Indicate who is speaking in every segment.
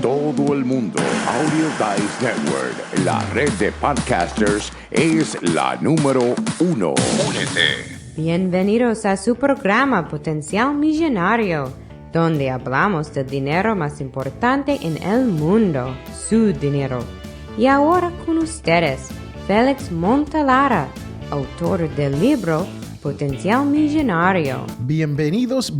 Speaker 1: todo el mundo. Audio Dice Network, la red de podcasters, es la número 1. Únete.
Speaker 2: Bienvenidos a su programa Potencial Millonario, donde hablamos del dinero más importante en el mundo, su dinero. Y ahora con ustedes, Félix Montelara, autor del libro Potencial Millonario.
Speaker 3: Bienvenidos.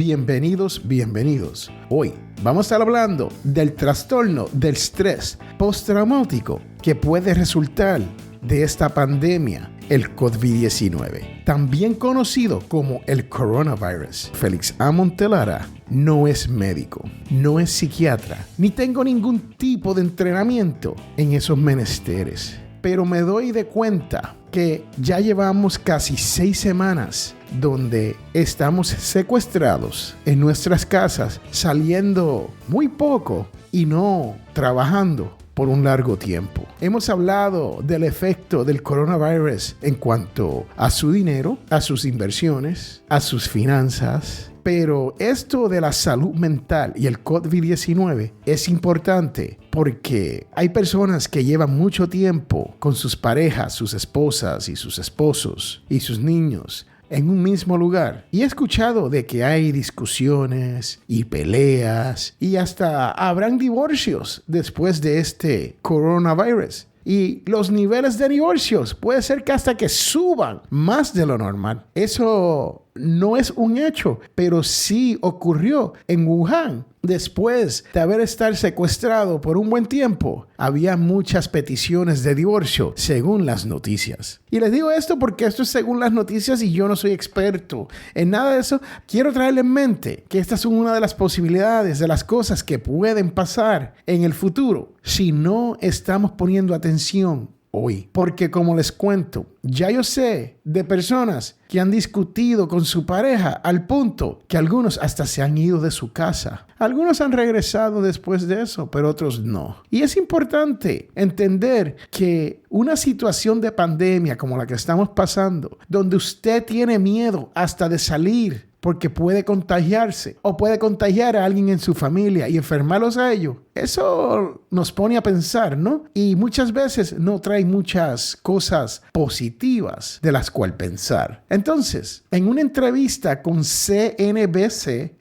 Speaker 3: Hoy vamos a estar hablando del trastorno del estrés postraumático que puede resultar de esta pandemia, el COVID-19, también conocido como el coronavirus. Félix A. Montelara no es médico, no es psiquiatra, ni tengo ningún tipo de entrenamiento en esos menesteres. Pero me doy de cuenta que ya llevamos casi 6 semanas donde estamos secuestrados en nuestras casas, saliendo muy poco y no trabajando por un largo tiempo. Hemos hablado del efecto del coronavirus en cuanto a su dinero, a sus inversiones, a sus finanzas. Pero esto de la salud mental y el COVID-19 es importante porque hay personas que llevan mucho tiempo con sus parejas, sus esposas y sus esposos y sus niños en un mismo lugar. Y he escuchado de que hay discusiones y peleas y hasta habrán divorcios después de este coronavirus. Y los niveles de divorcios puede ser que hasta que suban más de lo normal. Eso no es un hecho, pero sí ocurrió en Wuhan. Después de haber estado secuestrado por un buen tiempo, había muchas peticiones de divorcio, según las noticias. Y les digo esto porque esto es según las noticias y yo no soy experto en nada de eso. Quiero traerle en mente que esta es una de las posibilidades, de las cosas que pueden pasar en el futuro si no estamos poniendo atención hoy. Porque como les cuento, ya yo sé de personas que han discutido con su pareja al punto que algunos hasta se han ido de su casa. Algunos han regresado después de eso, pero otros no. Y es importante entender que una situación de pandemia como la que estamos pasando, donde usted tiene miedo hasta de salir porque puede contagiarse o puede contagiar a alguien en su familia y enfermarlos a ellos. Eso nos pone a pensar, ¿no? Y muchas veces no trae muchas cosas positivas de las cuales pensar. Entonces, en una entrevista con CNBC,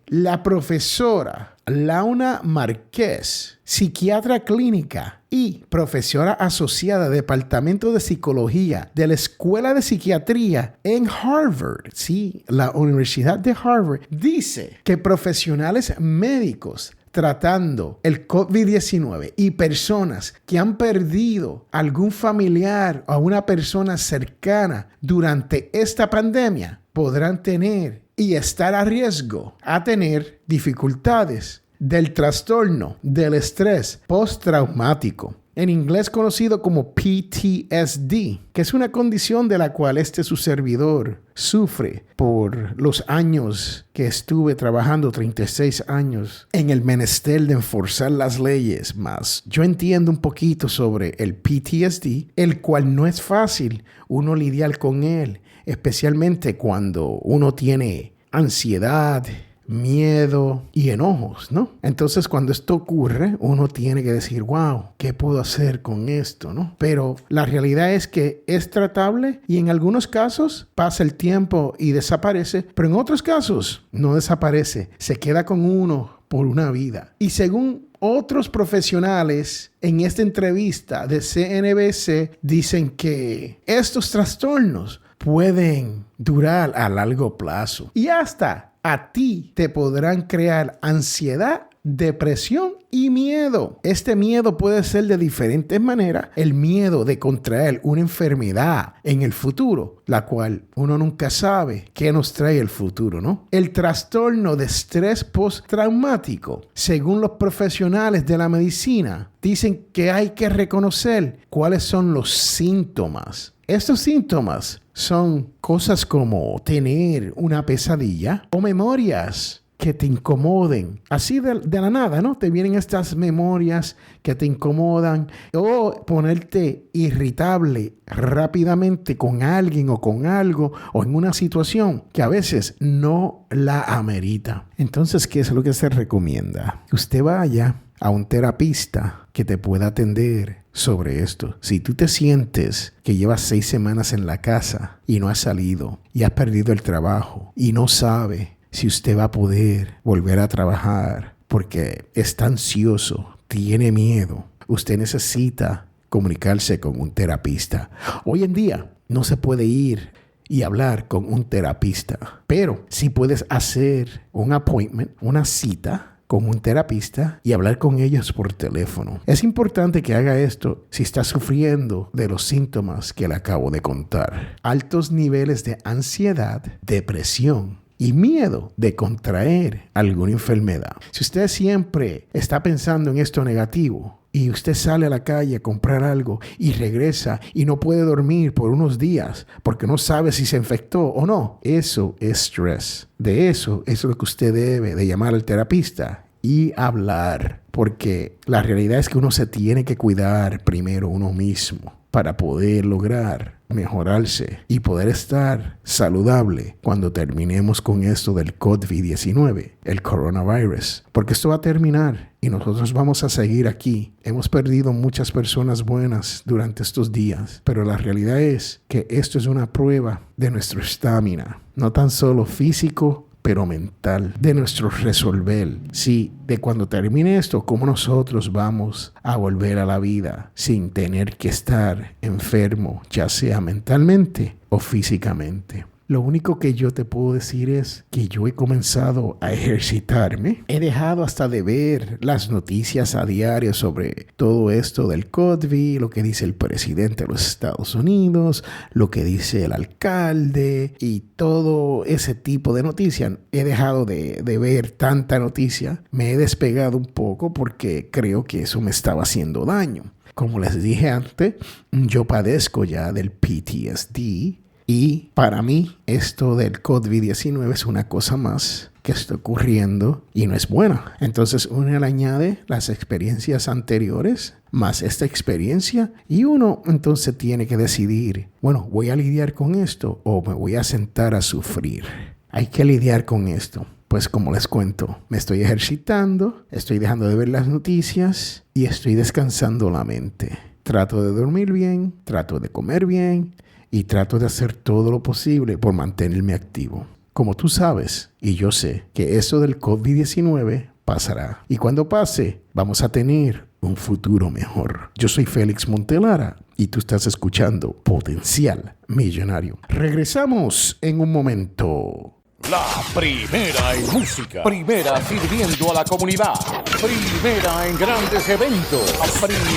Speaker 3: la profesora Laura Márquez, psiquiatra clínica y profesora asociada del Departamento de Psicología de la Escuela de Psiquiatría en Harvard, sí, la Universidad de Harvard, dice que profesionales médicos tratando el COVID-19 y personas que han perdido algún familiar o a una persona cercana durante esta pandemia podrán tener y estar a riesgo a tener dificultades del trastorno del estrés postraumático, en inglés conocido como PTSD, que es una condición de la cual su servidor sufre por los años que estuve trabajando, 36 años, en el menester de enforzar las leyes. Más yo entiendo un poquito sobre el PTSD, el cual no es fácil uno lidiar con él, especialmente cuando uno tiene ansiedad, miedo y enojos, ¿no? Entonces, cuando esto ocurre, uno tiene que decir, wow, ¿qué puedo hacer con esto, no? Pero la realidad es que es tratable y en algunos casos pasa el tiempo y desaparece, pero en otros casos no desaparece, se queda con uno por una vida. Y según otros profesionales en esta entrevista de CNBC, dicen que estos trastornos pueden durar a largo plazo y hasta a ti te podrán crear ansiedad, depresión y miedo. Este miedo puede ser de diferentes maneras. El miedo de contraer una enfermedad en el futuro, la cual uno nunca sabe qué nos trae el futuro, ¿no? El trastorno de estrés postraumático, según los profesionales de la medicina, dicen que hay que reconocer cuáles son los síntomas. Estos síntomas son cosas como tener una pesadilla o memorias que te incomoden. Así de la nada, ¿no? Te vienen estas memorias que te incomodan, o ponerte irritable rápidamente con alguien o con algo o en una situación que a veces no la amerita. Entonces, ¿qué es lo que se recomienda? Que usted vaya a un terapista que te pueda atender sobre esto. Si tú te sientes que llevas 6 semanas en la casa y no has salido y has perdido el trabajo y no sabe si usted va a poder volver a trabajar porque está ansioso, tiene miedo, usted necesita comunicarse con un terapista. Hoy en día no se puede ir y hablar con un terapista, pero sí puedes hacer un appointment, una cita con un terapista y hablar con ellos por teléfono. Es importante que haga esto si está sufriendo de los síntomas que le acabo de contar. Altos niveles de ansiedad, depresión y miedo de contraer alguna enfermedad. Si usted siempre está pensando en esto negativo y usted sale a la calle a comprar algo y regresa y no puede dormir por unos días porque no sabe si se infectó o no, eso es estrés. De eso es lo que usted debe de llamar al terapista y hablar, porque la realidad es que uno se tiene que cuidar primero uno mismo para poder lograr mejorarse y poder estar saludable cuando terminemos con esto del COVID-19, el coronavirus, porque esto va a terminar y nosotros vamos a seguir aquí. Hemos perdido muchas personas buenas durante estos días, pero la realidad es que esto es una prueba de nuestra estamina, no tan solo físico, pero mental, de nuestro resolver. Sí, de cuando termine esto, cómo nosotros vamos a volver a la vida sin tener que estar enfermo, ya sea mentalmente o físicamente. Lo único que yo te puedo decir es que yo he comenzado a ejercitarme. He dejado hasta de ver las noticias a diario sobre todo esto del COVID, lo que dice el presidente de los Estados Unidos, lo que dice el alcalde y todo ese tipo de noticias. He dejado de ver tanta noticia. Me he despegado un poco porque creo que eso me estaba haciendo daño. Como les dije antes, yo padezco ya del PTSD. Y para mí esto del COVID-19 es una cosa más que está ocurriendo y no es buena. Entonces uno le añade las experiencias anteriores más esta experiencia y uno entonces tiene que decidir, bueno, ¿voy a lidiar con esto o me voy a sentar a sufrir? Hay que lidiar con esto. Pues como les cuento, me estoy ejercitando, estoy dejando de ver las noticias y estoy descansando la mente. Trato de dormir bien, trato de comer bien y trato de hacer todo lo posible por mantenerme activo. Como tú sabes, y yo sé, que eso del COVID-19 pasará. Y cuando pase, vamos a tener un futuro mejor. Yo soy Félix Montelara y tú estás escuchando Potencial Millonario. Regresamos en un momento.
Speaker 1: La primera en música, primera sirviendo a la comunidad, primera en grandes eventos,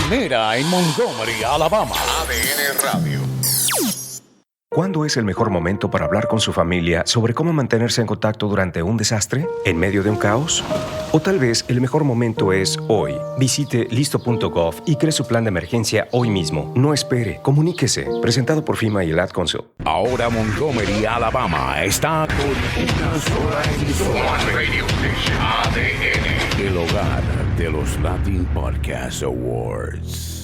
Speaker 1: primera en Montgomery, Alabama. ADN Radio.
Speaker 4: ¿Cuándo es el mejor momento para hablar con su familia sobre cómo mantenerse en contacto durante un desastre? ¿En medio de un caos? O tal vez el mejor momento es hoy. Visite listo.gov y cree su plan de emergencia hoy mismo. No espere, comuníquese. Presentado por FEMA y el Ad Council.
Speaker 1: Ahora Montgomery, Alabama está con una sola emisora. Radio Station ADN. El hogar de los Latin Podcast Awards.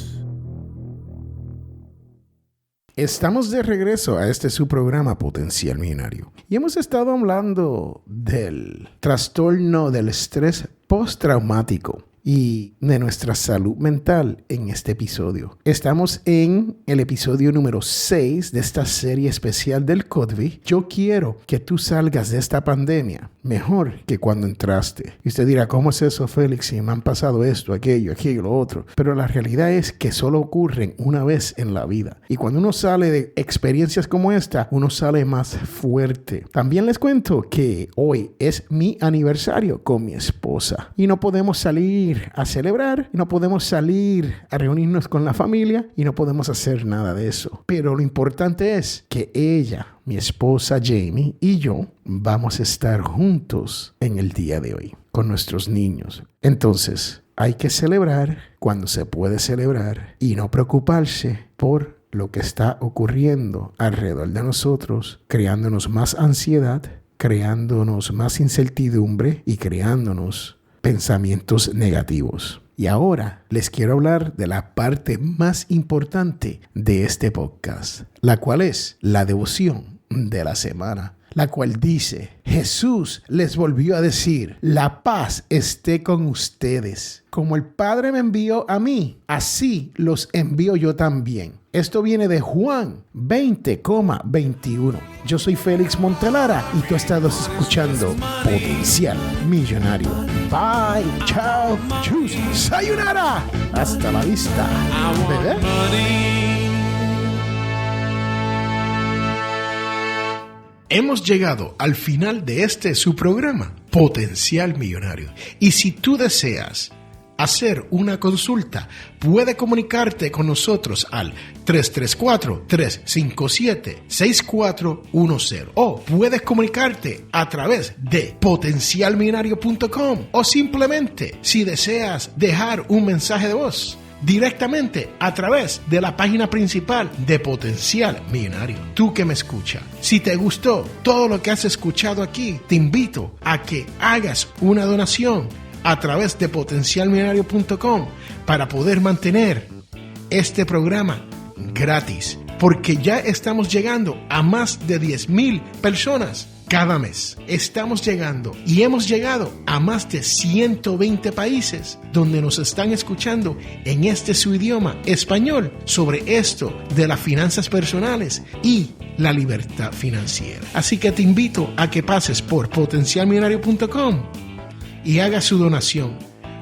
Speaker 3: Estamos de regreso a su programa Potencial Millonario. Y hemos estado hablando del trastorno del estrés postraumático y de nuestra salud mental en este episodio. Estamos en el episodio número 6 de esta serie especial del COVID. Yo quiero que tú salgas de esta pandemia mejor que cuando entraste. Y usted dirá, ¿cómo es eso, Félix? Si me han pasado esto, aquello, lo otro. Pero la realidad es que solo ocurren una vez en la vida. Y cuando uno sale de experiencias como esta, uno sale más fuerte. También les cuento que hoy es mi aniversario con mi esposa. Y no podemos salir a celebrar, no podemos salir a reunirnos con la familia y no podemos hacer nada de eso. Pero lo importante es que ella, mi esposa Jamie y yo vamos a estar juntos en el día de hoy con nuestros niños. Entonces, hay que celebrar cuando se puede celebrar y no preocuparse por lo que está ocurriendo alrededor de nosotros, creándonos más ansiedad creándonos más incertidumbre y creándonos pensamientos negativos. Y ahora les quiero hablar de la parte más importante de este podcast, la cual es la devoción de la semana, la cual dice: Jesús les volvió a decir, la paz esté con ustedes. Como el Padre me envió a mí, así los envío yo también. Esto viene de Juan 20,21. Yo soy Félix Montelara y tú estás escuchando Potencial Millonario. Bye, chao, chus, sayonara. Hasta la vista, bebé. Hemos llegado al final de su programa, Potencial Millonario. Y si tú deseas hacer una consulta, puede comunicarte con nosotros al 334-357-6410 o puedes comunicarte a través de potencialmillonario.com o simplemente si deseas dejar un mensaje de voz directamente a través de la página principal de Potencial Millonario. Tú que me escuchas, si te gustó todo lo que has escuchado aquí, te invito a que hagas una donación a través de potencialmillonario.com para poder mantener este programa gratis, porque ya estamos llegando a más de 10,000 personas cada mes. Estamos llegando y hemos llegado a más de 120 países donde nos están escuchando en su idioma español sobre esto de las finanzas personales y la libertad financiera. Así que te invito a que pases por potencialmillonario.com y hagas su donación.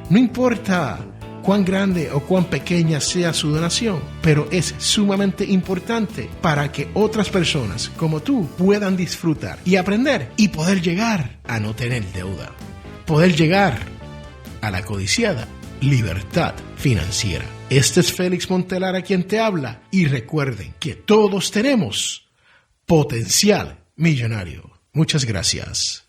Speaker 3: No importa cuán grande o cuán pequeña sea su donación, pero es sumamente importante para que otras personas como tú puedan disfrutar y aprender y poder llegar a no tener deuda, poder llegar a la codiciada libertad financiera. Este es Félix Montelara quien te habla, y recuerden que todos tenemos potencial millonario. Muchas gracias.